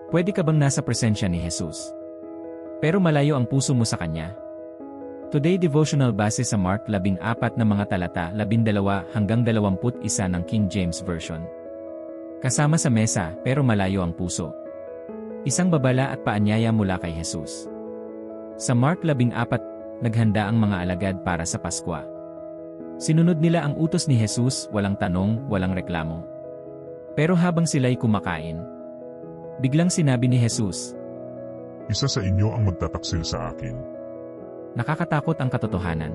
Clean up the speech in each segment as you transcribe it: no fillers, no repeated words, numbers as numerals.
Pwede ka bang nasa presensya ni Jesus? Pero malayo ang puso mo sa Kanya? Today Devotional base sa Mark 14 na mga talata 12 hanggang 21 ng King James Version. Kasama sa mesa pero malayo ang puso. Isang babala at paanyaya mula kay Jesus. Sa Mark 14, naghanda ang mga alagad para sa Paskwa. Sinunod nila ang utos ni Jesus, walang tanong, walang reklamo. Pero habang sila'y kumakain, biglang sinabi ni Jesus, Isa sa inyo ang magtataksil sa akin. nakakatakot ang katotohanan.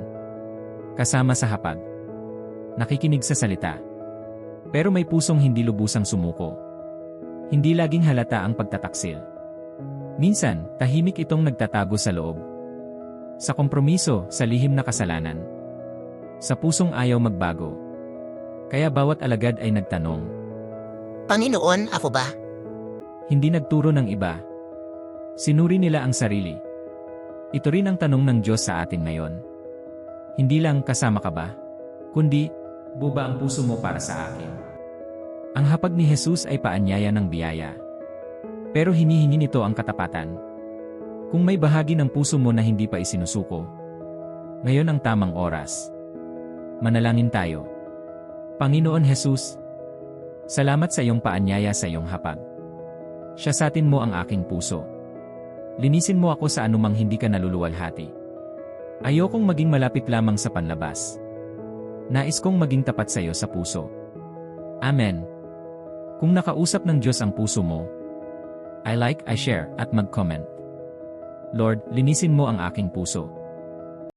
Kasama sa hapag. Nakikinig sa salita. Pero may pusong hindi lubusang sumuko. Hindi laging halata ang pagtataksil. Minsan, tahimik itong nagtatago sa loob. Sa kompromiso, sa lihim na kasalanan. Sa pusong ayaw magbago. Kaya bawat alagad ay nagtanong. Panginoon, ako ba? Hindi nagturo ng iba. Sinuri nila ang sarili. Ito rin ang tanong ng Diyos sa atin ngayon. Hindi lang kasama ka ba? Kundi, buba ang puso mo para sa akin. Ang hapag ni Jesus ay paanyaya ng biyaya. Pero hinihingi nito ang katapatan. Kung may bahagi ng puso mo na hindi pa isinusuko, ngayon ang tamang oras. Manalangin tayo. Panginoon Jesus, salamat sa iyong paanyaya sa iyong hapag. Siyasatin mo ang aking puso. Linisin mo ako sa anumang hindi ka naluluwalhati. Ayokong maging malapit lamang sa panlabas. Nais kong maging tapat sa iyo sa puso. Amen. Kung nakausap ng Diyos ang puso mo, I like, I share, at mag-comment. Lord, linisin mo ang aking puso.